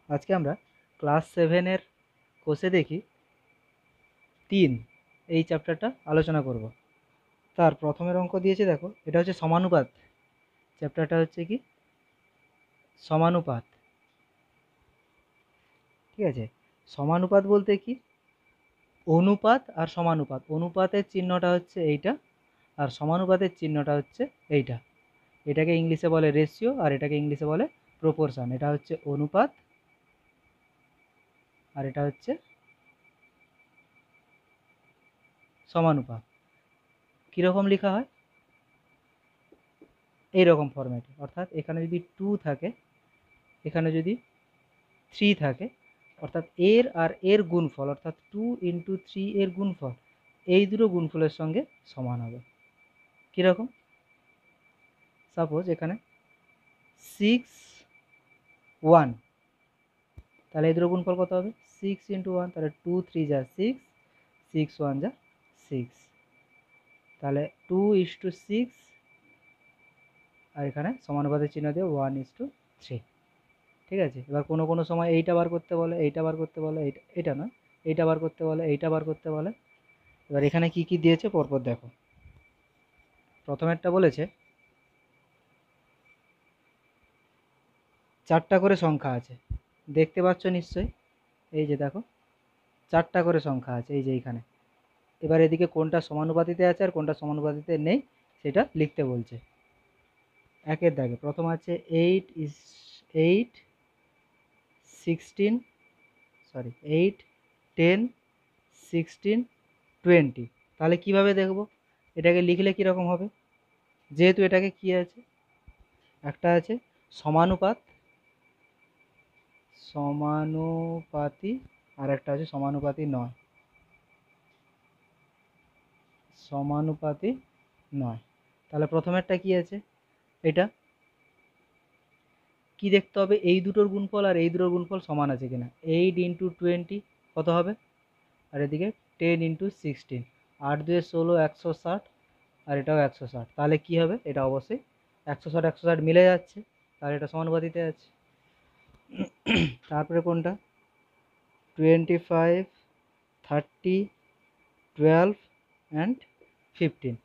আজকে আমরা ক্লাস 7-এর কোষে দেখি 3 এই চ্যাপ্টারটা আলোচনা করব। তার প্রথমের অঙ্ক দিয়েছে, দেখো এটা হচ্ছে সমানুপাত। চ্যাপ্টারটা হচ্ছে কি সমানুপাত, ঠিক আছে। সমানুপাত বলতে কি, অনুপাত আর সমানুপাত। অনুপাতের চিহ্নটা হচ্ছে এইটা আর সমানুপাতের চিহ্নটা হচ্ছে এইটা। এটাকে ইংলিশে বলে রেশিও আর এটাকে ইংলিশে বলে প্রপোর্শন। এটা হচ্ছে অনুপাত আর এটা হচ্ছে সমানুপাত। কীরকম লেখা হয়, এইরকম ফরম্যাটে, অর্থাৎ এখানে যদি 2 থাকে, এখানে যদি 3 থাকে, অর্থাৎ এর আর এর গুণফল, অর্থাৎ 2 ইন্টু 3 এর গুণফল, এই দুটো গুণফলের সঙ্গে সমান হবে। কীরকম, সাপোজ এখানে 6 1, তাহলে এই দুটো গুণফল কত হবে 6 ইন্টু 1, তাহলে 2 3 যা 6, 6 1 যা 6, তাহলে 2:6, আর এখানে সমানুপাতের চিহ্ন দিয়ে 1:3। ঠিক আছে। এবার কোনো কোনো সময় এইটা বার করতে বলে, এইটা বার করতে বলে, এইটা না, এইটা বার করতে বলে, এইটা বার করতে বলে। এবার এখানে কি কি দিয়েছে পরপর দেখো। প্রথমেরটা বলেছে 4টা করে সংখ্যা আছে, দেখতে পাচ্ছ নিশ্চয়ই, এই যে দেখো 4টা করে সংখ্যা আছে এই যে এইখানে। এবার এদিকে কোনটা সমানুপাতিতে আছে আর কোনটা সমানুপাতিতে নেই সেটা লিখতে বলছে। একের দাগে প্রথম আছে 8 10 16 20। তাহলে কিভাবে দেখব, এটাকে লিখলে কীরকম হবে, যেহেতু এটাকে কি আছে, একটা আছে সমানুপাত, সমানুপাতি, আর একটা আছে সমানুপাতি নয়, সমানুপাতি নয়। তাহলে প্রথমেরটা কি আছে, এটা কি দেখতে হবে, এই দুটোর গুণফল আর এই দুটোর গুণফল সমান আছে কিনা। 8 ইন্টু 20 কত হবে, আর এদিকে 10 ইন্টু 16, 8 2 16, 160, আর এটাও 160। তাহলে কি হবে, এটা অবশ্যই 160 160 মিলে যাচ্ছে, তাহলে এটা সমানুপাতিতে আছে। তারপরে কোনটা 25 30 12 অ্যান্ড 15,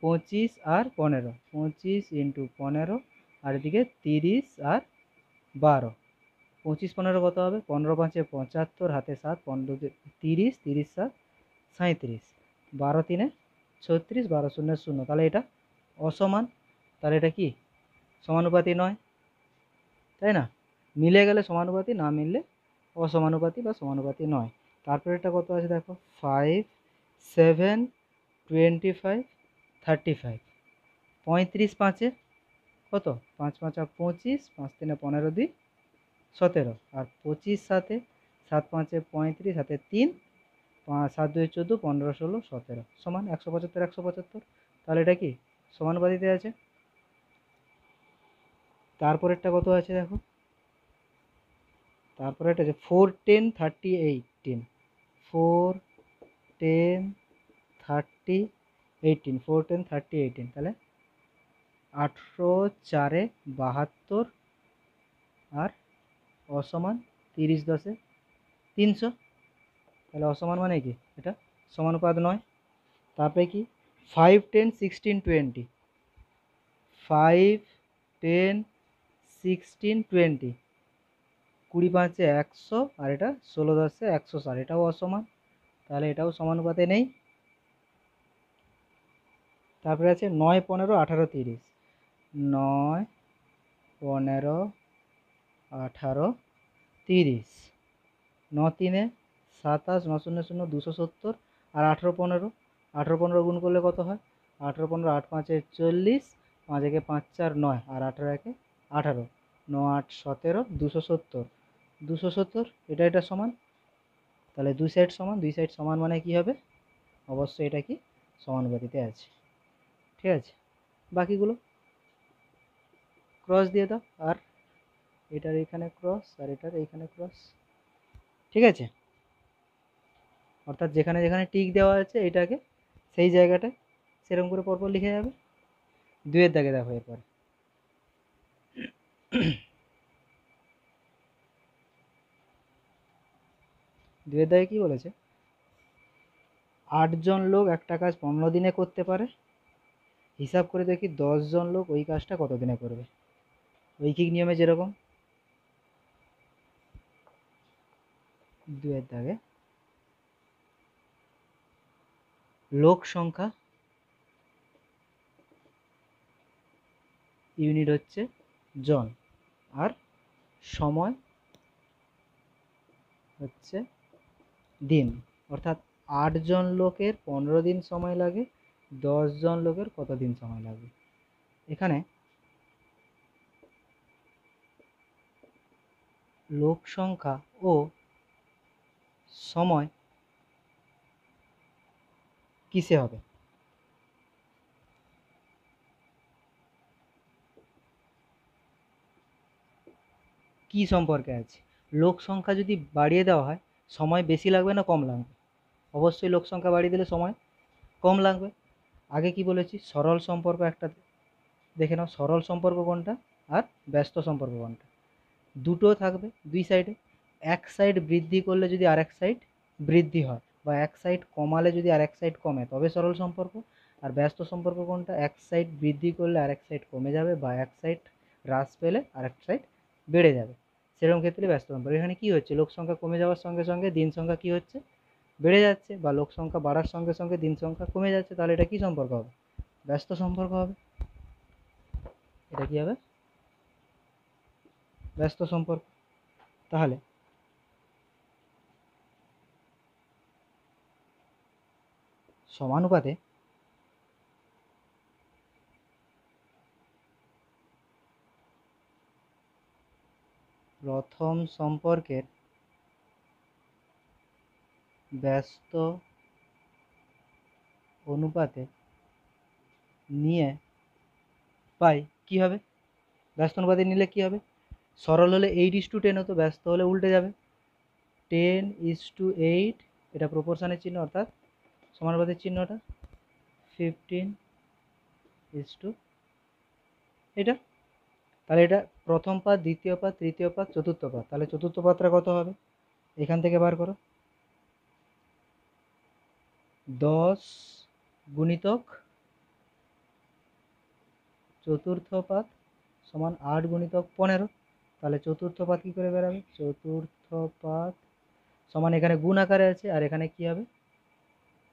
25 আর 15, 25 ইন্টু 15, আর এদিকে 30 আর 12, 25 15 কত হবে, 15 5 75, হাতে 7, 15 30, 30 7 37, 12 3 36, 12 0 0। তাহলে এটা অসমান, তাহলে এটা কি সমানুপাতি নয়, তাই না। মিলে গেলে সমানুপাতি, না মিললে অসমানুপাতি বা সমানুপাতি নয়। তারপরে এটা কত আছে দেখো 5 7 25 35, 35 5 কত, 5 5 25, 5 3 15 2 17, আর 25 7 7 5 35, হাতে 3, 5 7 2 14, 15 16 17 সমান 175 175। তাহলে এটা কি সমানুপাতিতে আছে। তারপরেরটা কত আছে দেখো, তারপরে এটা আছে 4 10 30 18, 4 10 30 18, 4 10 30 18, তাহলে 18 4 72, আর অসমান 30 10 300। তাহলে অসমান মানে কি, এটা সমানুপাত নয়। তারপরে কি 5 10 16 20, 5 10 16 20, 20 5 100, আর এটা 16 10 160, এটাও অসমান, তাহলে এটাও সমানুপাতে নেই। তারপরে আছে 9 15 18 30, 9 15 18 30, 9 3 27, 9 0 0 270, আর 18 15, 18 15 গুণ করলে কত হয়, 18 15 8 5 40, 5 1 5 4 9, আর 18 1 18, 9 8 17 270, 270, এটা সমান। তাহলে দুই সাইড সমান, দুই সাইড সমান মানে কি হবে, অবশ্যই এটা কি সমানুপাতিতে আছে। ঠিক আছে, বাকিগুলো ক্রস দিয়ে দাও, আর এটার এইখানে ক্রস আর এটার এইখানে ক্রস। ঠিক আছে, অর্থাৎ যেখানে যেখানে টিক দেওয়া আছে এটাকে সেই জায়গাটায় সেরকম করে পরপর লিখে যাবে। 2-এর দাগে দেখো, এরপর দুয়ের দাগে কী বলেছে, 8 জন লোক একটা কাজ 15 দিনে করতে পারে, হিসাব করে দেখি 10 জন লোক ওই কাজটা কত দিনে করবে। ঐকিক নিয়মে যেরকম, দুয়ের দাগে লোক সংখ্যা ইউনিট হচ্ছে জন, আর সময় হচ্ছে দিন। অর্থাৎ 8 জন লোকের 15 দিন সময় লাগে, 10 জন লোকের কত দিন সময় লাগবে। এখানে লোক সংখ্যা ও সময় কিসে হবে, কি সম্পর্কে আছে। লোক সংখ্যা যদি বাড়িয়ে দেওয়া হয় সময় বেশি লাগবে না কম লাগবে? অবশ্যই লোক সংখ্যা বাড়িয়ে দিলে সময় কম লাগবে। আগে কি বলেছি, সরল সম্পর্ক একটা দেখে নাও, সরল সম্পর্ক কোনটা আর ব্যস্ত সম্পর্ক কোনটা। দুটো থাকবে দুই সাইডে, এক সাইড বৃদ্ধি করলে যদি আর এক সাইড বৃদ্ধি হয়, বা এক সাইড কমালে যদি আর এক সাইড কমে, তবে সরল সম্পর্ক। আর ব্যস্ত সম্পর্ক কোনটা, এক সাইড বৃদ্ধি করলে আর এক সাইড কমে যাবে, বা এক সাইড হ্রাস পেলে আর এক সাইড বেড়ে যাবে, সেরকম ক্ষেত্রে ব্যস্ত সম্পর্ক। এখানে কি হচ্ছে, লোক সংখ্যা কমে যাওয়ার সঙ্গে সঙ্গে দিন সংখ্যা কি হচ্ছে, বেড়ে যাচ্ছে, বা লোক সংখ্যা বাড়ার সঙ্গে সঙ্গে দিন সংখ্যা কমে যাচ্ছে, তাহলে এটা কি সম্পর্ক হবে, ব্যস্ত সম্পর্ক হবে। এটা কি হবে, ব্যস্ত সম্পর্ক। তাহলে সমানুপাতে প্রথম সম্পর্কের ব্যস্ত অনুপাতে নিয়ে পাই কি হবে, ব্যস্ত অনুপাতে নিলে কি হবে, সরল হলে 8:10 হতো, ব্যস্ত হলে উল্টে যাবে 10:8, এটা প্রপোর্শনের চিহ্ন অর্থাৎ সমানুপাতের চিহ্নটা 15:, এটা। তাহলে এটা প্রথম পাদ, দ্বিতীয় পাদ, তৃতীয় পাদ, চতুর্থ পাদ। তাহলে চতুর্থ পাদটা কত হবে, এখান থেকে বার করো, 10 গুণিতক চতুর্থ পাদ সমান 8 গুণিতক 15। তাহলে চতুর্থ পাদ কী করে বেরাবে, চতুর্থ পাদ সমান, এখানে গুণ আকারে আছে আর এখানে কি হবে,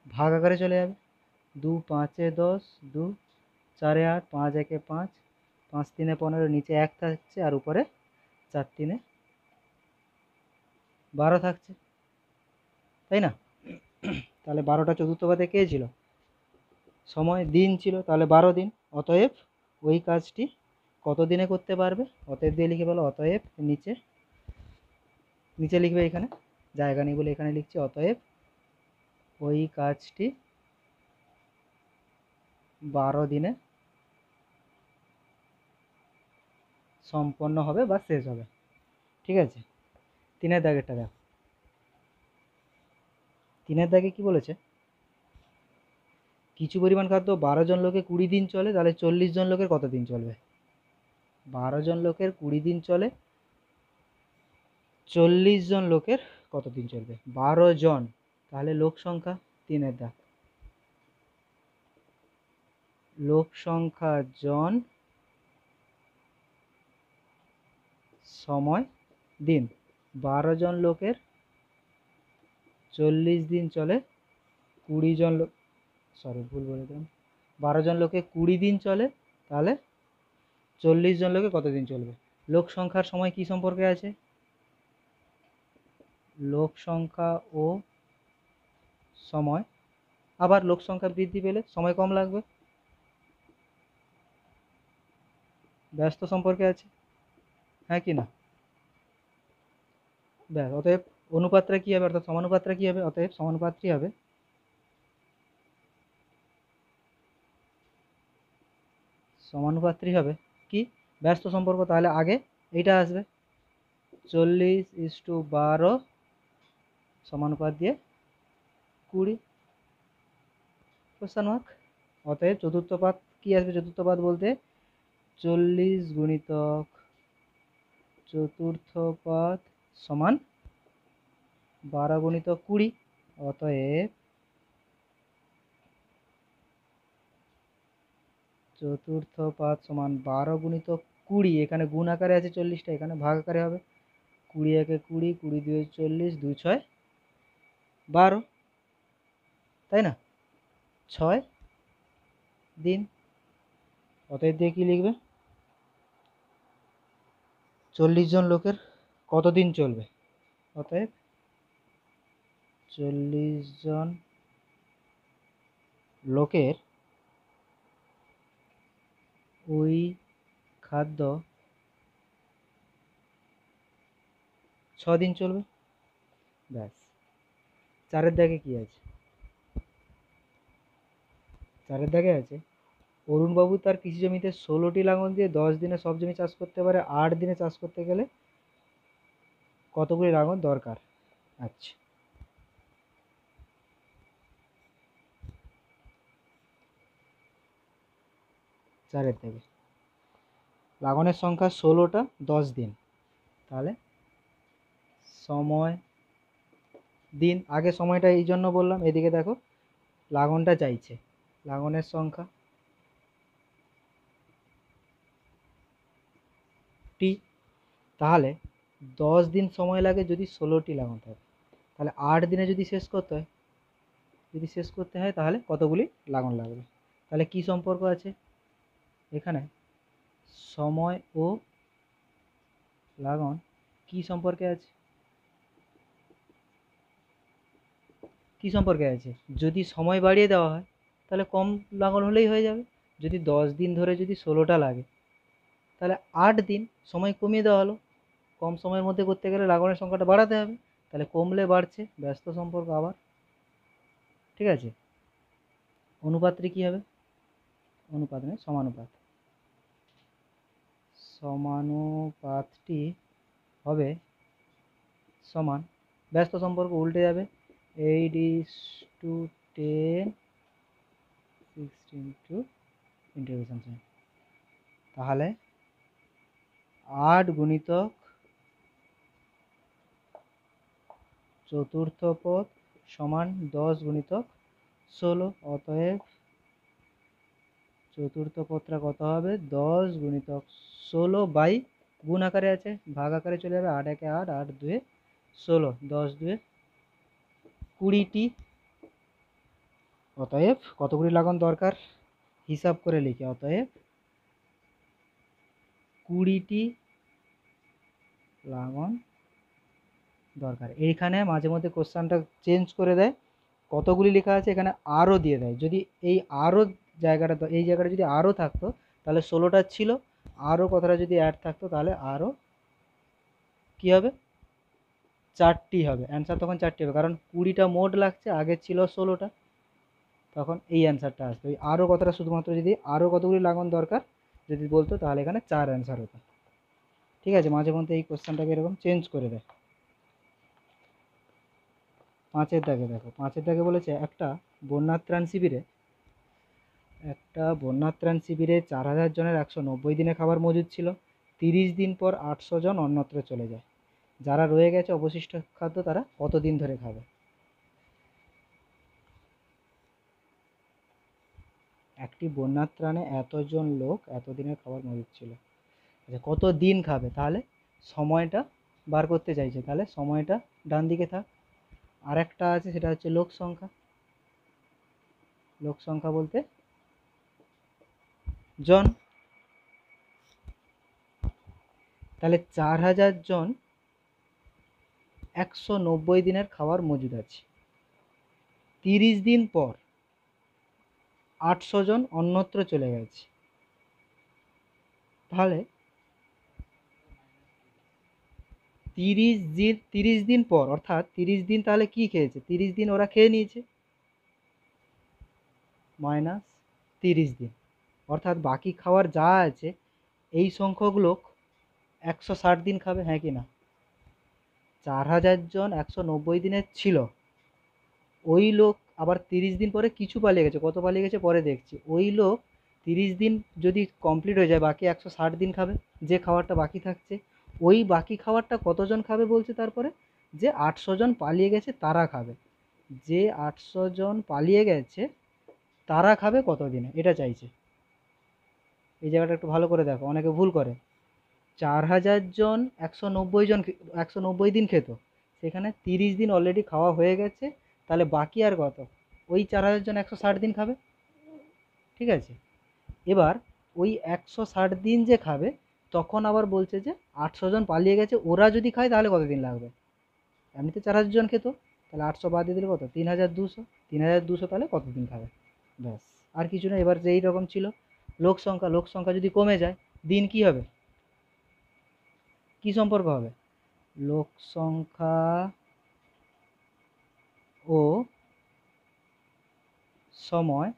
ভাগ আকারে চলে যাবে। 2 5 10, 2 4 8, 5 1 5, 5 3 15, নিচে 1 থাকছে আর উপরে 4 3 12 থাকছে, তাই না? তাহলে 12টা চতুর্থ পাদে কে ছিল, সময়, দিন ছিল, তাহলে 12 দিন। অতএব ওই কাজটি কত দিনে করতে পারবে, অতএব দিয়ে লিখে বলো, অতএব নিচে নিচে লিখবে, এখানে জায়গা নেই বলে এখানে লিখছি, অতএব ওই কাজটি 12 দিনে সম্পন্ন হবে বা শেষ হবে। ঠিক আছে, 3-এর দাগেরটা দেখো, 3-এর দাগে কি বলেছে, কিছু পরিমাণ খাদ্য 12 জন লোকে 20 দিন চলে, তাহলে 40 জন লোকের কত দিন চলবে, 12 জন লোকের 20 দিন চলে, 40 জন লোকের কত দিন চলবে, 12 জন, তাহলে লোক সংখ্যা, 3-এর দাগ, লোক সংখ্যা জন সময় দিন, 12 জন লোকের 40 দিন চলে, 20 জন লোক, সরি ভুল বলে দিলাম, 12 জন লোকে 20 দিন চলে, তাহলে 40 জন লোকে কত দিন চলবে। লোক সংখ্যার সময় কি সম্পর্কে আছে, লোক সংখ্যা ও সময়, আবার লোক সংখ্যা বৃদ্ধি পেলে সময় কম লাগবে, ব্যস্ত সম্পর্কে আছে, হ্যাঁ কি না, ব্যাস। অতএব অনুপাতটা কি হবে, অর্থাৎ সমানুপাতটা কি হবে, অতএব সমানুপাতটি হবে সমানুপাতটি হবে কি, ব্যস্ত সম্পর্ক। তাহলে আগে এইটা আসবে 40:12 সমানুপাত দিয়ে 20 কোশ্চেন মার্ক। অতএব চতুর্থ পাদ কি আসবে, চতুর্থ পাদ বলতে 40 গুণিতক চতুর্থ পাদ সমান 12 গুণিতক 20, অতএব চতুর্থ পাদ সমান 12 গুণিতক 20, এখানে গুণ আকারে আছে 40টা, এখানে ভাগ আকারে হবে 20 একে 20, 20 দুয়ে 40, 2 6 12, তাই না? 6 দিন। অতএব দিয়ে কি লিখবে? 40 জন লোকের কত দিন চলবে? অতএব 40 জন লোকের ওই খাদ্য 6 দিন চলবে। ব্যাস। 4-এর দাগে কি আছে? 4-এর দাগে আছে অরুণবাবু তার কৃষি জমিতে 16টি লাঙল দিয়ে 10 দিনে সব জমি চাষ করতে পারে, 8 দিনে চাষ করতে গেলে কতগুলি লাঙল দরকার? আচ্ছা, চারের দাগে লাঙলের সংখ্যা 16টা, 10 দিন, তাহলে সময় দিন। আগে সময়টা এই জন্য বললাম, এদিকে দেখো লাঙলটা চাইছে, লাঙলের সংখ্যা টি, তাহলে 10 দিন সময় লাগে যদি 16টি লাঙল থাকে, তাহলে 8 দিনে যদি শেষ করতে হয় তাহলে কতগুলি লাঙল লাগবে? তাহলে কি সম্পর্ক আছে এখানে? সময় ও লাঙল কি সম্পর্কে আছে? কি সম্পর্কে আছে? যদি সময় বাড়িয়ে দেওয়া হয় তাহলে কম লাঙল হলেই হয়ে যাবে। যদি 10 দিন ধরে যদি 16টা লাগে, তাহলে 8 দিন সময় কমিয়ে দেওয়া হলো, কম সময়ের মধ্যে করতে গেলে লাঙলের সংখ্যাটা বাড়াতে হবে, তাহলে কমলে বাড়ছে, ব্যস্ত সম্পর্ক আবার। ঠিক আছে, অনুপাতটি কি হবে? অনুপাত নয়, সমানুপাত। সমানুপাতটি হবে সমান, ব্যস্ত সম্পর্ক উল্টে যাবে, 8:10, 16 ইন্টিগ্রেশন সাইন, তাহলে 8 গুণিতক চতুর্থ পদ সমান 10 গুণিতক 16, অতএব চতুর্থ পদটা কত হবে? 10 গুণিতক 16 বাই, গুণ আকারে আছে, ভাগ আকারে চলে যাবে, 8 একে 8, 8 দুয়ে 16, 10 দুয়ে 20টি। অতএব কতগুলি লাঙল দরকার হিসাব করে লিখি, অতএব 20টি লাঙল দরকার। এইখানে মাঝে মধ্যে কোশ্চেনটা চেঞ্জ করে দেয়, কতগুলি লেখা আছে এখানে আরও দিয়ে দেয়। যদি এই আরও জায়গাটা, এই জায়গাটা যদি আরও থাকতো তাহলে 16টা ছিল, আরও কথাটা যদি অ্যাড থাকতো তাহলে আরও কী হবে? 4টি হবে। অ্যান্সার তখন 4টি হবে, কারণ 20টা মোট লাগছে, আগে ছিল 16টা, তখন এই অ্যান্সারটা আসবে। ওই আরও কথাটা শুধুমাত্র যদি আরও কতগুলি লাঙল দরকার যদি বলতো তাহলে এখানে 4 অ্যান্সার হতো। ঠিক আছে, মাঝে মধ্যে এই কোশ্চেনটাকে এরকম চেঞ্জ করে দেয়। 5-এর দাগে দেখো, 5-এর দাগে বলেছে একটা বন্যাত্রাণ শিবিরে 4000 জনের 190 দিনে খাবার মজুদ ছিল, 30 দিন পর 800 জন অন্যত্র চলে যায়, যারা রয়ে গেছে অবশিষ্ট খাদ্য তারা কতদিন ধরে খাবে? একটি বন্যাত্রাণে এতজন লোক এতদিনের খাবার মজুদ ছিল, আচ্ছা কত দিন খাবে, তাহলে সময়টা বার করতে চাইছে, তাহলে সময়টা ডান দিকে থাক। আর একটা আছে, সেটা হচ্ছে লোক সংখ্যা। লোক সংখ্যা বলতে জন, তাহলে 4000 জন 190 দিনের খাবার মজুদ আছে, 30 দিন পর 800 জন অন্যত্র চলে গেছে, তাহলে 30 দিন পর, অর্থাৎ 30 দিন তাহলে কি খেয়েছে? 30 দিন ওরা খেয়ে নিয়েছে, মাইনাস 30 দিন, অর্থাৎ বাকি খাওয়ার যা আছে এই সংখ্যক লোক 160 দিন খাবে, হ্যাঁ কি না? 4000 জন 190 দিনের ছিল, ওই লোক আবার 30 দিন পরে কিছু পালিয়ে গেছে, কত পালিয়ে গেছে পরে দেখছি, ওই লোক 30 দিন যদি কমপ্লিট হয়ে যায় বাকি 160 দিন খাবে, যে খাবারটা বাকি থাকছে ওই বাকি খাবারটা কতজন খাবে বলছে, তারপরে যে 800 জন পালিয়ে গেছে তারা খাবে, যে 800 জন পালিয়ে গেছে তারা খাবে কতদিনে, এটা চাইছে। এই জায়গাটা একটু ভালো করে দেখো, অনেকে ভুল করে। 4000 জন 190 দিন খেত, সেখানে 30 দিন অলরেডি খাওয়া হয়ে গেছে, তাহলে বাকি আর কত? ওই 4000 জন 160 দিন খাবে, ঠিক আছে। এবার ওই 160 দিন যে খাবে, তখন আবার বলছে যে 800 জন পালিয়ে গেছে, ওরা যদি খায় তাহলে কতদিন লাগবে। এমনিতে 4000 জন খেত, তাহলে 800 বাদ দিয়ে দিলে কত, 3200। 3200 তাহলে কতদিন খাবে, ব্যাস। আর কিছু না। এবার যেই রকম ছিল লোক সংখ্যা যদি কমে যায়, দিন কি হবে, কি সম্পর্ক হবে, লোক সংখ্যা ও সময়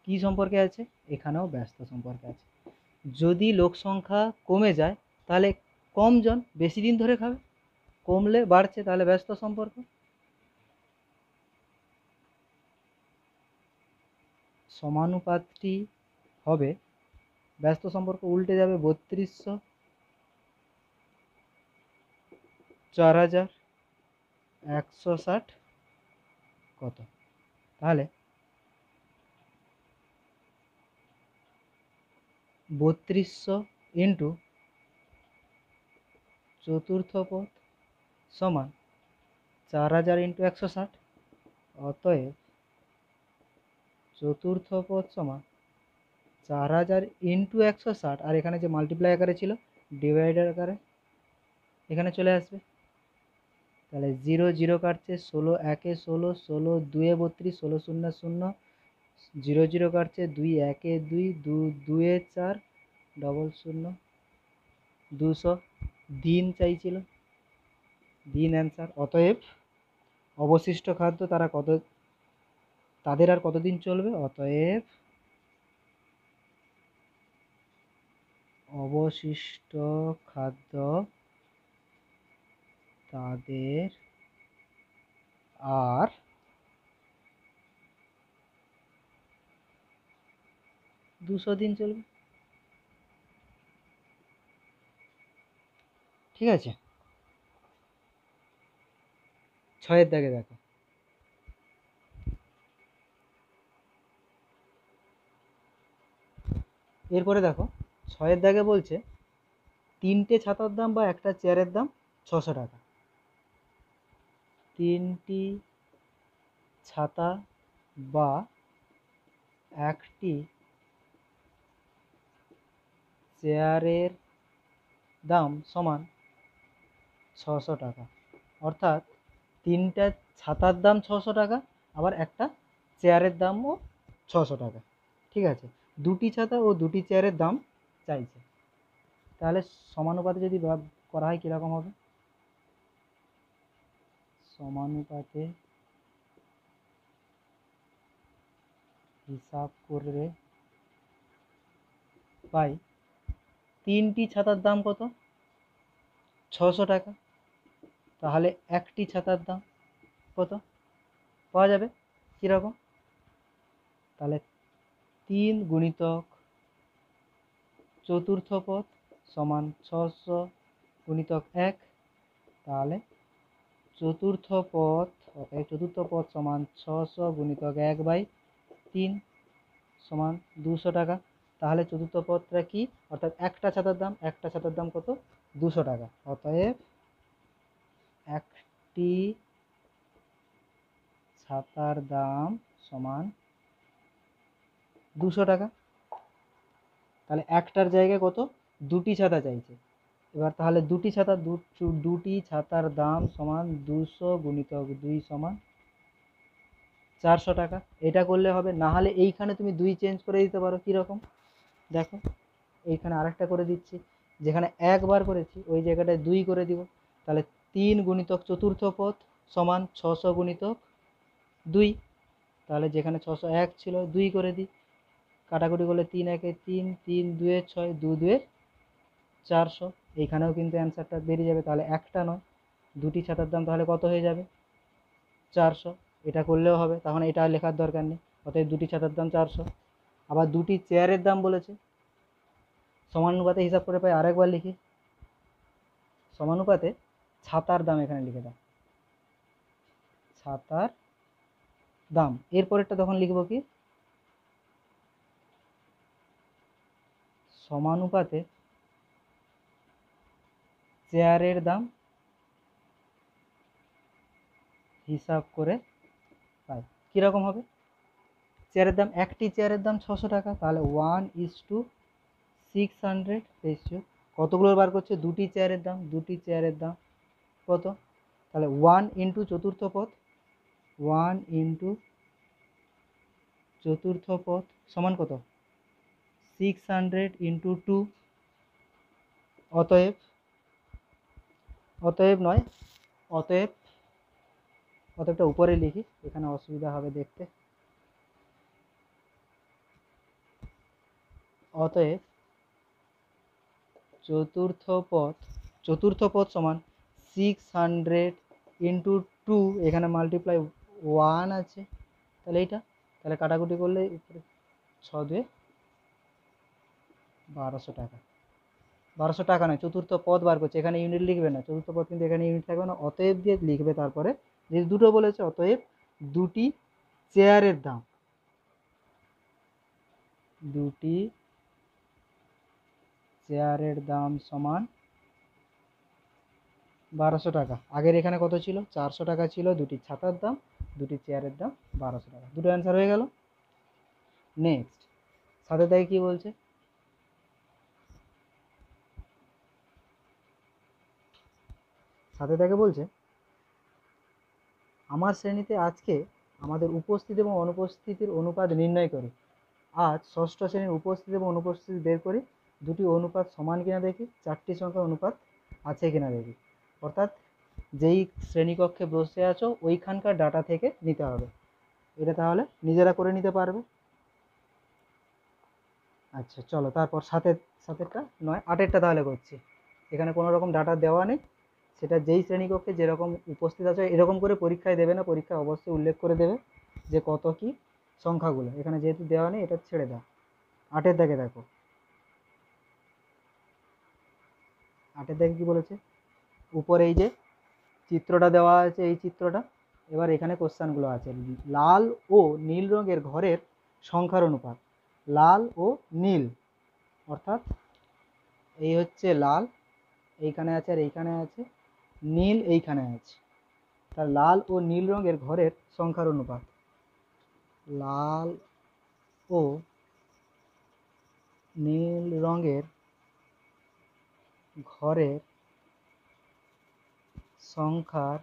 কি সম্পর্কে আছে, এখানেও ব্যস্ত সম্পর্কে আছে। যদি লোক সংখ্যা কমে যায় তাহলে কম জন বেশি দিন ধরে খাবে, কমলে বাড়ছে তাহলে ব্যস্ত সম্পর্ক। সমানুপাতটি হবে, ব্যস্ত সম্পর্ক উল্টে যাবে, 3200 4000 160 কত, তাহলে 3200 ইন্টু চতুর্থ পদ সমান 4000 ইন্টু 160। অতএব চতুর্থ পদ সমান 4000 ইন্টু 160, আর এখানে যে মাল্টিপ্লাই আকারে ছিল ডিভাইডার আকারে এখানে চলে আসবে। তাহলে 0 0 কাটছে, 16 1 16, 16 2 32, 16 0 0, 0 0 কাটছে, 2 1 2, 2 2 4, 0 200 দিন চাইছিল, দিন অ্যান্সার। অতএব অবশিষ্ট খাদ্য তাদের আর কতদিন চলবে, অতএব অবশিষ্ট খাদ্য তাদের আর 200 দিন চলবে, ঠিক আছে। 6 দাগে দেখো, এরপরে দেখো 6 দাগে বলছে 3টে ছাতার দাম বা একটা চেয়ারের দাম 600 টাকা। 3টি ছাতা বা একটি চেয়ারের দাম সমান 600 টাকা। অর্থাৎ 3টা ছাতার দাম 600 টাকা, আবার একটা চেয়ারের দামও 600 টাকা, ঠিক আছে। 2টি ছাতা ও 2টি চেয়ারের দাম চাইছে, তাহলে সমানুপাতে যদি ভাগ করা হয় কীরকম হবে, সমানুপাতে হিসাব করে পাই 3টি ছাতার দাম কত, 600 টাকা, তাহলে একটি ছাতার দাম কত পাওয়া যাবে কীরকম, তাহলে 3 গুণিতক চতুর্থ পদ সমান 600 গুণিতক 1, তাহলে চতুর্থ পদ সমান 600 গুণিতক 1/3 সমান 200 টাকা। তাহলে চতুর্থ পদটা কি, অর্থাৎ একটা ছাতার দাম কত, 200 টাকা। অতএব একটি ছাতার দাম সমান 200 টাকা। তাহলে একটার জায়গায় কত, 2টি ছাতা চাইছে। এবার তাহলে 2টি ছাতার দাম সমান 200 গুণিতক 2 সমান 400 টাকা। এটা করলে হবে, না হলে এইখানে তুমি 2 চেঞ্জ করে দিতে পারো। কীরকম দেখো, এইখানে আরেকটা করে দিচ্ছি, যেখানে একবার করেছি ওই জায়গাটায় 2 করে দিব। তাহলে 3 গুণিতক চতুর্থ পদ সমান 600 গুণিতক 2, তাহলে যেখানে 601 ছিল 2 করে দিই, কাটাকুটি করলে 3 1 3, 3 2 6, 2 2 400। এইখানেও কিন্তু অ্যান্সারটা বেরিয়ে যাবে। তাহলে একটা নয়, 2টি ছাতার দাম তাহলে কত হয়ে যাবে, 400। এটা করলেও হবে, তখন এটা লেখার দরকার নেই। অতএব 2টি ছাতার দাম 400। আবার 2টি চেয়ারের দাম বলেছে, সমানুপাতে হিসাব করে পাই, আরেকবার লিখি। সমানুপাতে ছাতার দাম এখানে লিখে দাও, ছাতার দাম। এরপরেরটা তখন লিখবো কি, সমানুপাতে চেয়ারের দাম হিসাব করে পাই। কীরকম হবে, চেয়ারের দাম, একটি চেয়ারের দাম 600 টাকা, তাহলে 1:600 রেশিও। কতগুলো বার করছে, দুটি চেয়ারের দাম, দুটি চেয়ারের দাম কত, তাহলে 1 ইন্টু চতুর্থ পদ, 1 ইন্টু চতুর্থ পদ সমান কত, 600 ইন্টু 2। অতএব নয়, অতএবটা উপরে লিখি, এখানে অসুবিধা হবে দেখতে। অতএব চতুর্থ পদ সমান 600 ইন্টু 2, এখানে মাল্টিপ্লাই 1 আছে, তাহলে এইটা, তাহলে কাটাকুটি করলে 6 2 1200 টাকা। 1200 টাকা নয়, চতুর্থ পদ বার করছে, এখানে ইউনিট লিখবে না, চতুর্থ পদ কিন্তু এখানে ইউনিট থাকবে না, অতএব দিয়ে লিখবে। তারপরে যে দুটো বলেছে, অতএব দুটি চেয়ারের দাম, দুটি চেয়ারের দাম সমান 1200 টাকা। আগের এখানে কত ছিল, 400 টাকা ছিল দুটি ছাতার দাম, দুটি চেয়ারের দাম 1200 টাকা। দুটো অ্যান্সার হয়ে গেল। নেক্সট, সাথে দেখে কি বলছে, সাথে দেখে বলছে, আমার শ্রেণীতে আজকে আমাদের উপস্থিতি এবং অনুপস্থিতির অনুপাত নির্ণয় করি। আজ ষষ্ঠ শ্রেণীর উপস্থিতি এবং অনুপস্থিতি বের করি, দুটি অনুপাত সমান কিনা দেখি, চারটি সংখ্যার অনুপাত আছে কিনা দেখি। অর্থাৎ যেই শ্রেণীকক্ষে বসে আছো ওইখানকার ডাটা থেকে নিতে হবে। এটা তাহলে নিজেরা করে নিতে পারবে। আচ্ছা চলো, তারপর সাতেরটা নয়, আটেরটা তাহলে করছি। এখানে কোনো রকম ডাটা দেওয়া নেই, সেটা যেই শ্রেণীকক্ষে যেরকম উপস্থিত আছে এরকম করে পরীক্ষায় দেবে না, পরীক্ষায় অবশ্যই উল্লেখ করে দেবে যে কত কি সংখ্যাগুলো। এখানে যেহেতু দেওয়া নেই, এটা ছেড়ে দাও। আটের দাগে দেখো, আটের দাগে কি বলেছে, উপরে এই যে চিত্রটা দেওয়া আছে, এই চিত্রটা, এবার এখানে কোশ্চেনগুলো আছে। লাল ও নীল রঙের ঘরের সংখ্যার অনুপাত, লাল ও নীল, অর্থাৎ এই হচ্ছে লাল, এইখানে আছে, আর এইখানে আছে নীল, এইখানে আছে। তার লাল ও নীল রঙের ঘরের সংখ্যার অনুপাত, লাল ও নীল রঙের ঘরের সংখ্যার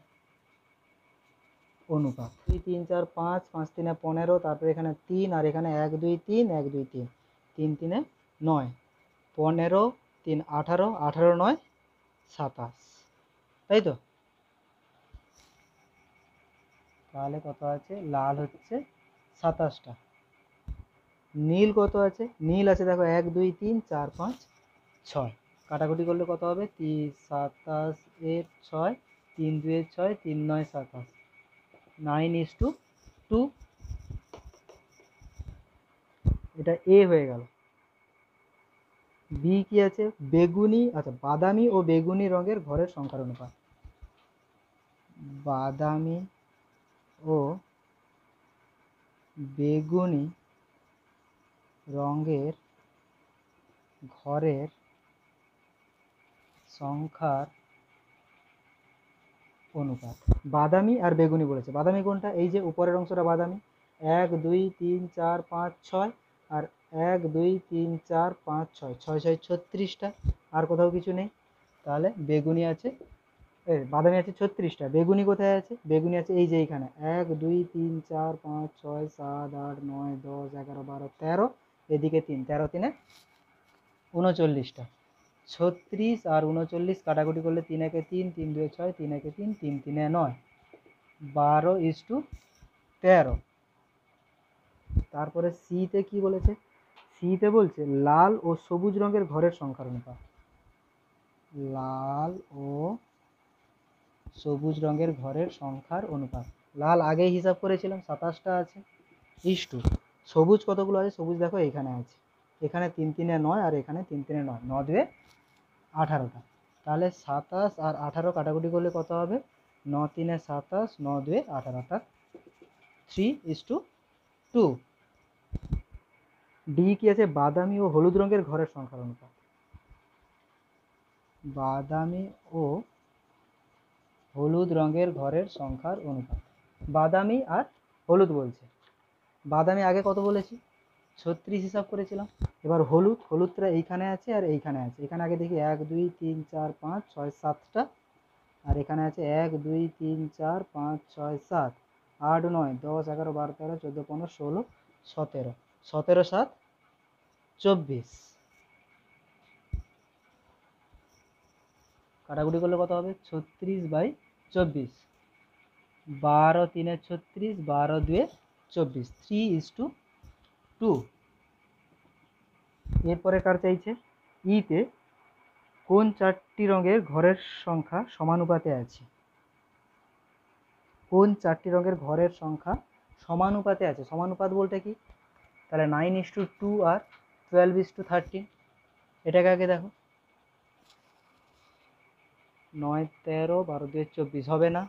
অনুপাত। 2 3 4 5, 5 3 15, তারপরে এখানে 3, আর এখানে 1 2 3, 1 2 3, 3 3 9, 15 3 18, 18 9 27, তাই তো। তাহলে কত আছে, লাল হচ্ছে 27টা, নীল কত আছে, নীল আছে দেখো 1 2 3 4 5 6, কাটাকুটি করলে কত হবে, 27 এর 6, 3 2 এর 6, 3 9 27, 9:2। এটা এ হয়ে গেল। বি কি আছে, বেগুনি, আচ্ছা বাদামি ও বেগুনি রঙের ঘরের সংখ্যার অনুপাত, বাদামি ও বেগুনি রঙের ঘরের সংখ্যার অনুপাত। বাদামি আর বেগুনি বলেছে, বাদামি কোনটা, এই যে উপরের অংশটা বাদামি, 1 2 3 4 5 6, আর 1 2 3 4 5 6, 6 6 36টা, আর কোথাও কিছু নেই। তাহলে বেগুনি আছে, বাদামি আছে 36টা, বেগুনি কোথায় আছে, বেগুনি আছে এই যে এইখানে, 1 2 3 4 5 6 7 8 9 10 11 12 13, এদিকে 3, 13 3 39টা, 36 আর 39 কাটাকুটি করলে 3 1 3, 3 2 6, 3 1 3, 3 3 9, 12:13। তারপরে সিতে কি বলেছে, সিতে বলছে লাল ও সবুজ রঙের ঘরের সংখ্যার অনুপাত, লাল ও সবুজ রঙের ঘরের সংখ্যার অনুপাত। লাল আগেই হিসাব করেছিলাম 27টা আছে, ইস্টু সবুজ কতগুলো আছে, সবুজ দেখো এইখানে আছে এখানে 3 3 9 আর এখানে 3 3 9, 9 2 18টা। তাহলে 27 আর 18 কাটাকুটি করলে কত হবে? 9 3 27, 9 2 18, অর্থাৎ 3:2। ডি কি আছে? বাদামি ও হলুদ রঙের ঘরের সংখ্যার অনুপাত। বাদামি ও হলুদ রঙের ঘরের সংখ্যার অনুপাত। বাদামি আর হলুদ বলছে। বাদামি আগে কত বলেছি? 36 হিসাব করেছিলাম। এবার হলুদটা এইখানে আছে আর এইখানে আছে। এখানে আগে দেখি 1 2 3 4 5 6 7টা, আর এখানে আছে 1 2 3 4 5 6 7 8 9 10 11 12 13 14 15 16 17, 17 7 24। কাটাকুটি করলে কত হবে? 36/24। 12 3 36, 12 2 24, 3:2। এরপরে কার চাইছে? ইতে কোন 4টি রঙের ঘরের সংখ্যা সমানুপাতে আছে? কোন 4টি রঙের ঘরের সংখ্যা সমানুপাতে আছে? সমানুপাত বলতে কি? তাহলে 9:2 আর 12:13। এটাকে আগে দেখো। 9 13 12 2 24 হবে না।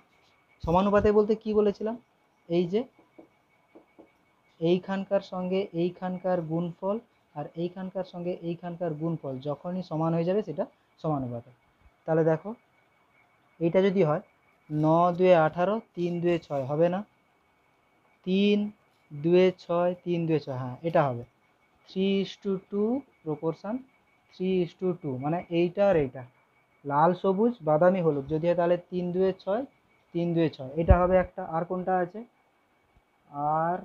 সমানুপাতে বলতে কি বলেছিলাম? এই যে এইখানকার সঙ্গে এইখানকার গুণফল আর এইখানকার সঙ্গে এইখানকার গুণফল যখনই সমান হয়ে যাবে সেটা সমানুপাতে। তাহলে দেখো, এইটা যদি হয় 9 2 18, 3 2 6 হবে না। 3 2 6, 3 2 6, হ্যাঁ এটা হবে। 3:2 প্রপোর্শন 3:2, মানে এইটা আর এইটা, লাল সবুজ বাদামি হলুদ যদি হয় তাহলে 3 2 6, 3 2 6, এটা হবে একটা। আর কোনটা আছে? আর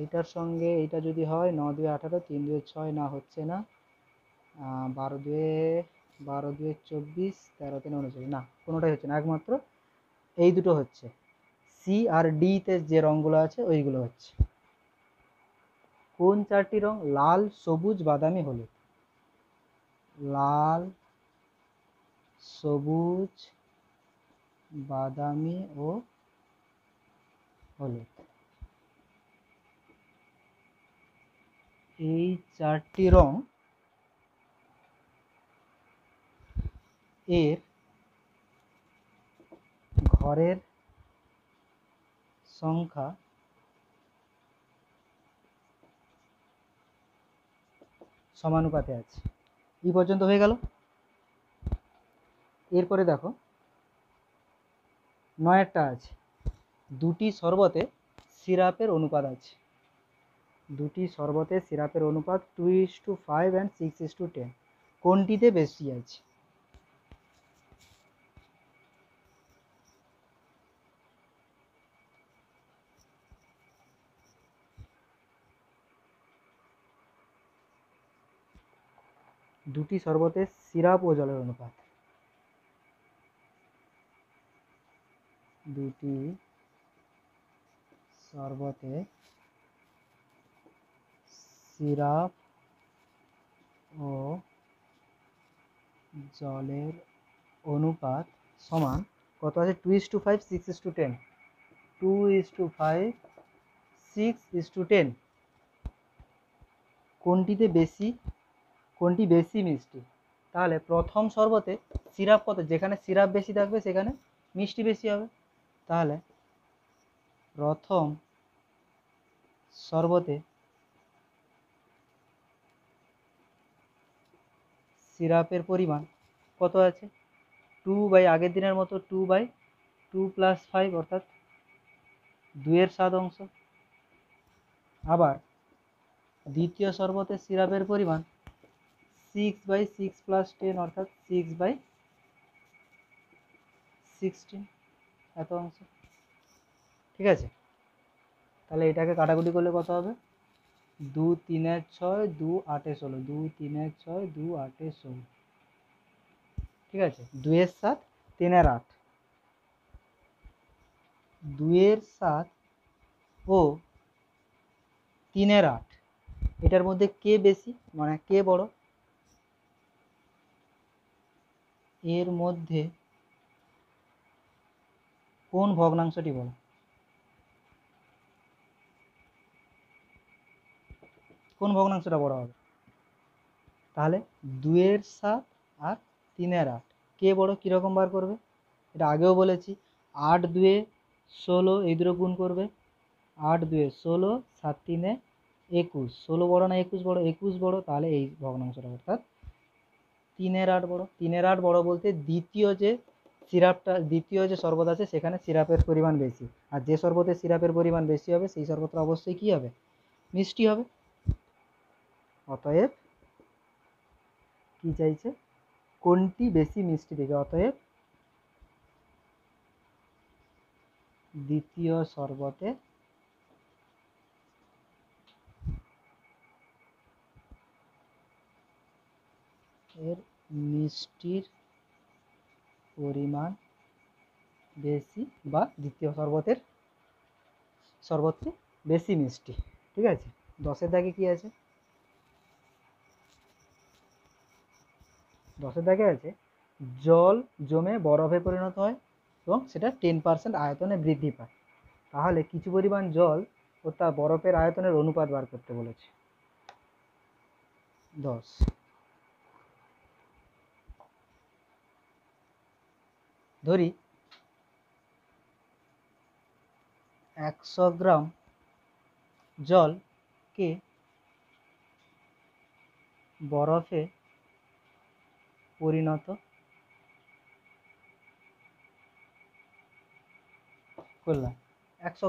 এইটার সঙ্গে এইটা যদি হয় 9 2 18, 3 2 6, না হচ্ছে না। 12 2 24, 13 3 29, না কোনোটাই হচ্ছে না। একমাত্র এই দুটো হচ্ছে। সি আর ডি তে যে রঙগুলো আছে ওইগুলো হচ্ছে। কোন 4টি রং? লাল সবুজ বাদামি হলুদ। লাল সবুজ বাদামি ও হলুদ, এই 4টি রং এর ঘরের সংখ্যা সমানুপাতে আছে। এই পর্যন্ত হয়ে গেল। এরপরে দেখো 9টা আছে। দুটি শরবতে সিরাপের অনুপাত আছে। দুটি শরবতে সিরাপের অনুপাত 2:5 and 6:10। কোনটিতে বেশি আছে? দুটি শরবতে সিরাপ ও জলের অনুপাত। দুটি শরবতে সিরাপ ও জলের অনুপাত সমান কত আছে? 2:5 6:10। 2:5 6:10। কোনটিতে বেশি? কোনটি বেশি মিষ্টি? তাহলে প্রথম শরবতে সিরাপ কত? যেখানে সিরাপ বেশি থাকবে সেখানে মিষ্টি বেশি হবে। তাহলে প্রথম শরবতে সিরাপের পরিমাণ কত আছে? 2 আগের দিনের মতো 2 + 5, অর্থাৎ 2/7 অংশ। আবার দ্বিতীয় শরবতে সিরাপের পরিমাণ 6/6 + 10, অর্থাৎ 6/16, এত অংশ। ঠিক আছে, তাহলে এটাকে কাটাকুটি করলে কত হবে? 2 3 6, 2 8 16, 2 3 6, 2 8 16। ঠিক আছে, 2/7 3/8, 2/7 ও 3/8, এটার মধ্যে কে বেশি, মানে কে বড়? এর মধ্যে কোন ভগ্নাংশটি বড়? কোন ভগ্নাংশটা বড় হবে? তাহলে 2-7 আর 3-8 কে বড়? কীরকম বার করবে? এটা আগেও বলেছি, 8-2-16 এই দুটো গুণ করবে, 8-2-16, 7-3-21, 16 বড় না 21 বড়? 21 বড়, তাহলে এই ভগ্নাংশটা অর্থাৎ 3-8 বড়। 3-8 বড় বলতে দ্বিতীয় যে শরবত আছে সেখানে সিরাপের পরিমাণ বেশি, আর যে শরবতে সিরাপের পরিমাণ বেশি হবে সেই শরবতটা অবশ্যই কী হবে? মিষ্টি হবে। অতএব কি চাইছে? কোনটি বেশি মিষ্টি দেবে? অতএব দ্বিতীয় শরবতে এর মিষ্টির পরিমাণ বেশি, বা দ্বিতীয় শরবতটি বেশি মিষ্টি। ঠিক আছে, 10-এর দাগে কি আছে? 10-এর দাগে আছে জল জমে বরফে পরিণত হয় এবং সেটা 10% আয়তনে বৃদ্ধি পায়। তাহলে কিছু পরিমাণ জল ও তা বরফের আয়তনের অনুপাত বার করতে বলেছে। 10 ধরি 100 গ্রাম জলকে বরফে পরিণত করলাম। 100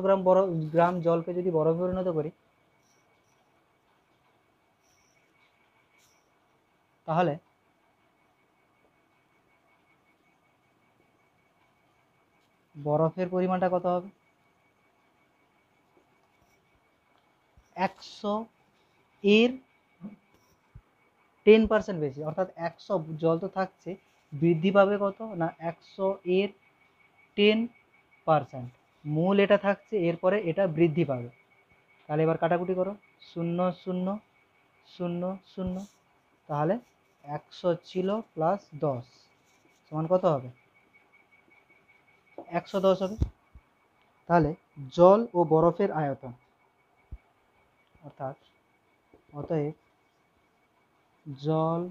গ্রাম জলকে যদি বরফে পরিণত করি তাহলে বরফের পরিমাণটা কত হবে? 100 এর 10% বেশি, অর্থাৎ 100 জল তো থাকছে, বৃদ্ধি পাবে কত না 100 এর 10%। মূল এটা থাকছে, এরপরে এটা বৃদ্ধি পাবে। তাহলে এবার কাটাকুটি করো, 0 0 0 0, তাহলে 100 ছিল প্লাস 10 সমান কত হবে? 110 হবে। তাহলে জল ও বরফের আয়তন, অতএব জল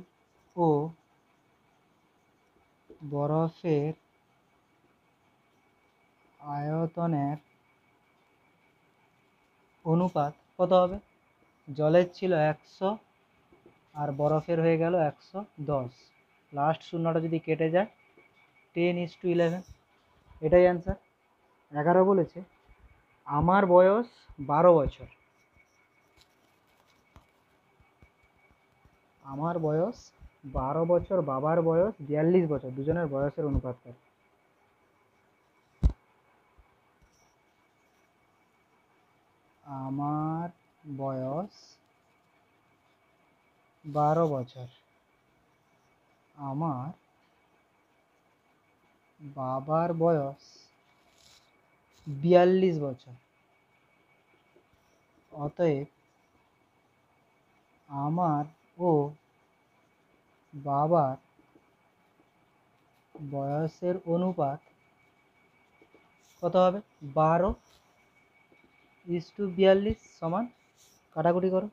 ও বরফের আয়তনের অনুপাত কত হবে? জলের ছিল 100 আর বরফের হয়ে গেল 110, লাস্ট শূন্যটা যদি কেটে যায় 10:11, এটাই অ্যান্সার। 11 বলেছে আমার বয়স 12 বছর, আমার বয়স 12 বছর, বাবার বয়স 42 বছর, দুজনের বয়সের অনুপাত কত? আমার বয়স 12 বছর, আমার বাবার বয়স 42 বছর, অতএব আমার ও বাবার বয়সের অনুপাত কত হবে? 12:42 সমান, কাটাকুটি করো,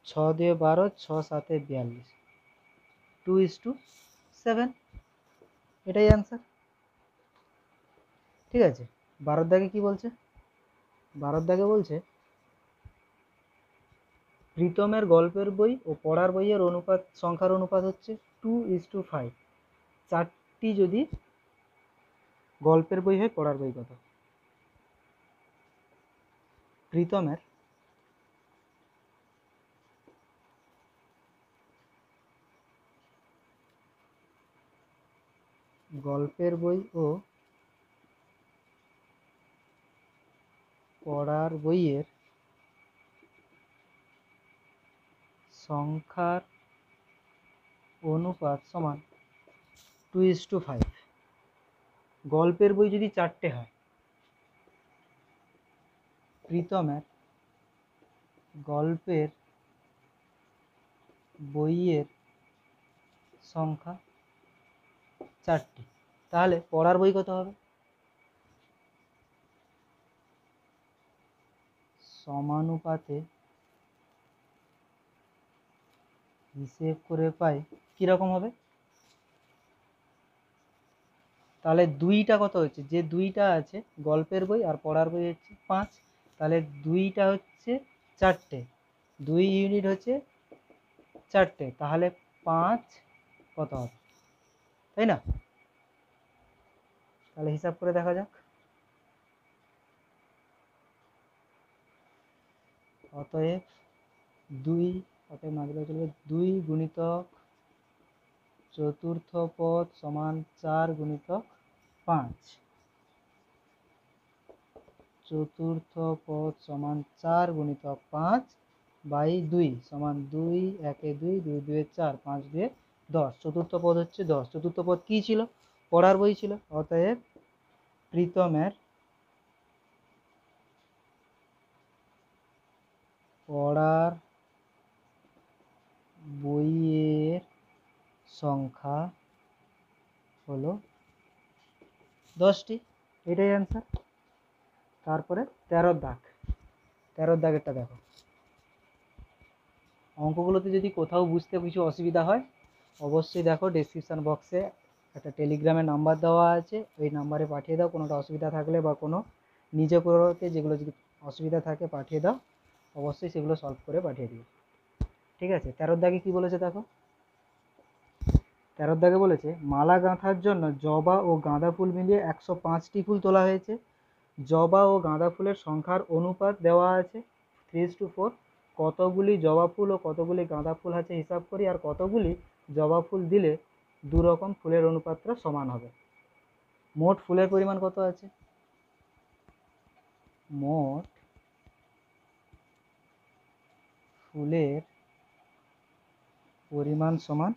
6 দিয়ে 12, 6 7 42, 2:7, এটাই অ্যান্সার। ঠিক আছে, 12 দাগে কি বলছে? 12 দাগে বলছে প্রীতমের গল্পের বই ও পড়ার বইয়ের সংখ্যার অনুপাত হচ্ছে 2:5। 4টি যদি গল্পের বই হয়, পড়ার বই কত? প্রীতমের গল্পের বই ও পড়ার বইয়ের সংখ্যার অনুপাত সমান 2:5। গল্পের বই যদি 4টে হয়, প্রীতমের গল্পের বইয়ের সংখ্যা 4টি, তাহলে পড়ার বই কত হবে? সমানুপাতে হিসেব করে পাই কীরকম হবে? তাহলে দুইটা কত হচ্ছে, যে দুইটা আছে গল্পের বই আর পড়ার বই হচ্ছে 5, তাহলে দুইটা হচ্ছে 4টে, 2 ইউনিট হচ্ছে 4টে, তাহলে 5 কত হবে, তাই না? তাহলে হিসাব করে দেখা যাক। অতএব 2, অতএব না দিলেও চলবে, 2 গুণিতক চতুর্থ পদ সমান 4 গুণিতক 5, চতুর্থ পদ সমান 4 গুণিতক 5 বাই 2 সমান 2 1 2 2 2 4 5 2 10, চতুর্থ পদ হচ্ছে 10। চতুর্থ পদ কি ছিল? পড়ার বই ছিল। অতএব প্রীতমের পড়ার বইয়ের সংখ্যা হলো 10টি, এটাই অ্যান্সার। তারপরে 13 দাগ, 13 দাগেরটা দেখো। অঙ্কগুলোতে যদি কোথাও বুঝতে কিছু অসুবিধা হয় অবশ্যই দেখো ডেসক্রিপশান বক্সে একটা টেলিগ্রামের নাম্বার দেওয়া আছে, ওই নাম্বারে পাঠিয়ে দাও কোনোটা অসুবিধা থাকলে, বা কোনো নিজে করতে যেগুলো যদি অসুবিধা থাকে পাঠিয়ে দাও, অবশ্যই সেগুলো সলভ করে পাঠিয়ে দিও। ঠিক আছে, 13 দাগে কি বলেছে দেখো। 13 দাগে বলেছে মালা গাঁথার জন্য জবা ও গাঁদা ফুল মিলিয়ে 105টি ফুল তোলা হয়েছে। জবা ও গাঁদা ফুলের সংখ্যার অনুপাত দেওয়া আছে 3:4। কতগুলি জবা ফুল ও কতগুলি গাঁদা ফুল আছে হিসাব করি, আর কতগুলি জবা ফুল দিলে দু রকম ফুলের অনুপাতটা সমান হবে। মোট ফুলের পরিমাণ কত আছে? মোট ফুলের পরিমাণ সমান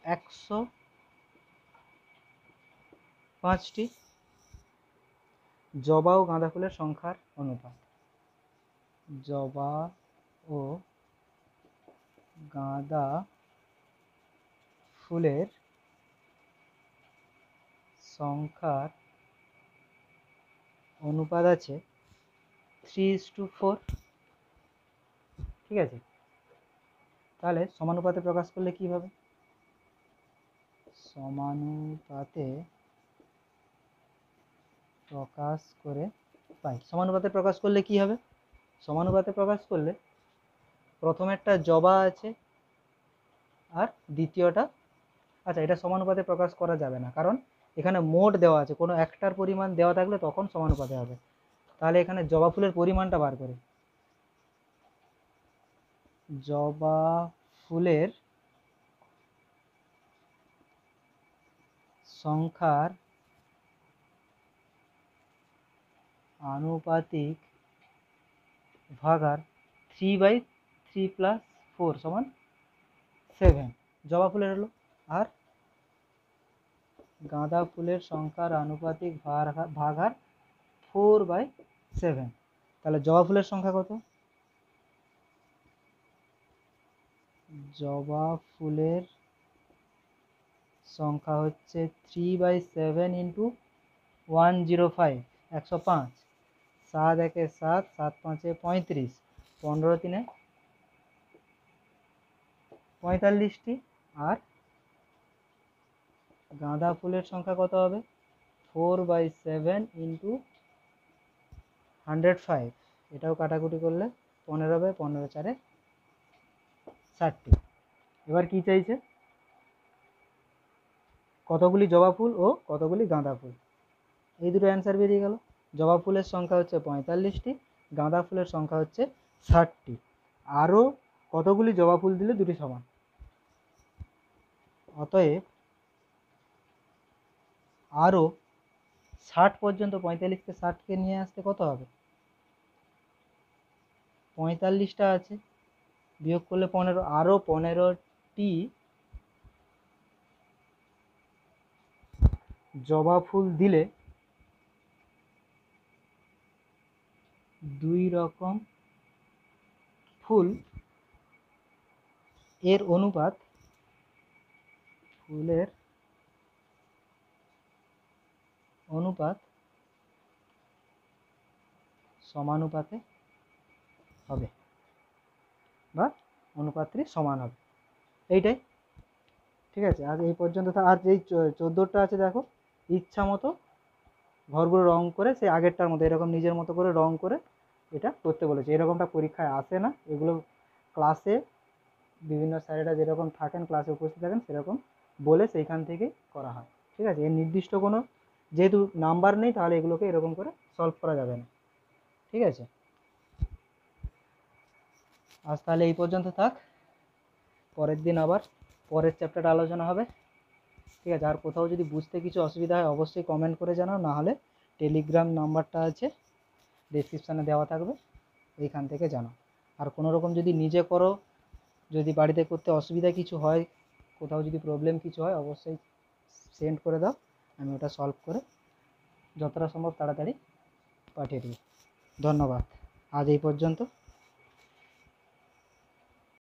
105টি। জবা ও গাঁদা ফুলের সংখ্যার অনুপাত, জবা ও গাঁদা ফুলের সংখ্যার অনুপাত আছে 3:4। ঠিক আছে, তাহলে সমানুপাতে প্রকাশ করলে কি হবে? সমানুপাতে প্রকাশ করে পাই। সমানুপাতে প্রকাশ করলে কি হবে? সমানুপাতে প্রকাশ করলে প্রথমেরটা জবা আছে আর দ্বিতীয়টা, আচ্ছা এটা সমানুপাতে প্রকাশ করা যাবে না, কারণ এখানে মোট দেওয়া আছে, কোনো একটার পরিমাণ দেওয়া থাকলে তখন সমানুপাতে হবে। তাহলে এখানে জবা ফুলের পরিমাণটা বার করে, জবা ফুলের সংখ্যার আনুপাতিক ভাগার 3/3 + 4 সমান 7 জবা ফুলের হলো। আর গাঁদা ফুলের সংখ্যার আনুপাতিক ভাগার 4/7। তাহলে জবা ফুলের সংখ্যা কত? জবা ফুলের সংখ্যা হচ্ছে 3/7 ইন্টু 105, 105। 7 1 7, 7 5 35, 15 3 45টি। আর গাঁদা ফুলের সংখ্যা কত হবে? 4/7 ইন্টু 105, এটাও কাটাকুটি করলে 15 হবে, 15 4 60টি। এবার কি চাইছে? কতগুলি জবা ফুল ও কতগুলি গাঁদা ফুল। এই দুটো অ্যান্সার বেরিয়ে গেল। জবা ফুলের সংখ্যা হচ্ছে 45টি, গাঁদা ফুলের সংখ্যা হচ্ছে 60টি। আরও কতগুলি জবা ফুল দিলে দুটি সমান। অতএব আরও 60 পর্যন্ত, 45কে 60কে নিয়ে আসতে কত হবে? 45টা আছে, বিয়োগ করলে 15, আরও 15টি জবা ফুল দিলে দুই রকম ফুল এর অনুপাত, ফুলের অনুপাত সমানুপাতে হবে, বা অনুপাতটি সমান হবে, এইটাই। ঠিক আছে, আজ এই পর্যন্ত। আর যেই 14টা আছে দেখো, ইচ্ছা মতো ঘরগুলো রং করে সেই আগেরটার মতো এরকম নিজের মতো করে রং করে এটা করতে বলেছে। এরকমটা পরীক্ষায় আসে না, এগুলো ক্লাসে বিভিন্ন স্যারেরা যেরকম থাকেন ক্লাসে উপস্থিত থাকেন সেরকম বলে সেইখান থেকে করা হয়। ঠিক আছে, এর নির্দিষ্ট কোনো যেহেতু নাম্বার নেই তাহলে এগুলোকে এরকম করে সলভ করা যাবে না। ঠিক আছে, আজ তাহলে এই পর্যন্ত থাক, পরের দিন আবার পরের চ্যাপ্টারটা আলোচনা হবে। ঠিক আছে, আর কোথাও যদি বুঝতে কিছু অসুবিধা হয় অবশ্যই কমেন্ট করে জানাও, না হলে টেলিগ্রাম নাম্বারটা আছে ডেসক্রিপশানে দেওয়া থাকবে, এইখান থেকে জানাও। আর কোনো রকম যদি নিজে করো, যদি বাড়িতে করতে অসুবিধা কিছু হয়, কোথাও যদি প্রবলেম কিছু হয় অবশ্যই সেন্ড করে দাও, আমি ওটা সলভ করে যতটা সম্ভব তাড়াতাড়ি পাঠিয়ে দেবো। ধন্যবাদ, আজ এই পর্যন্ত।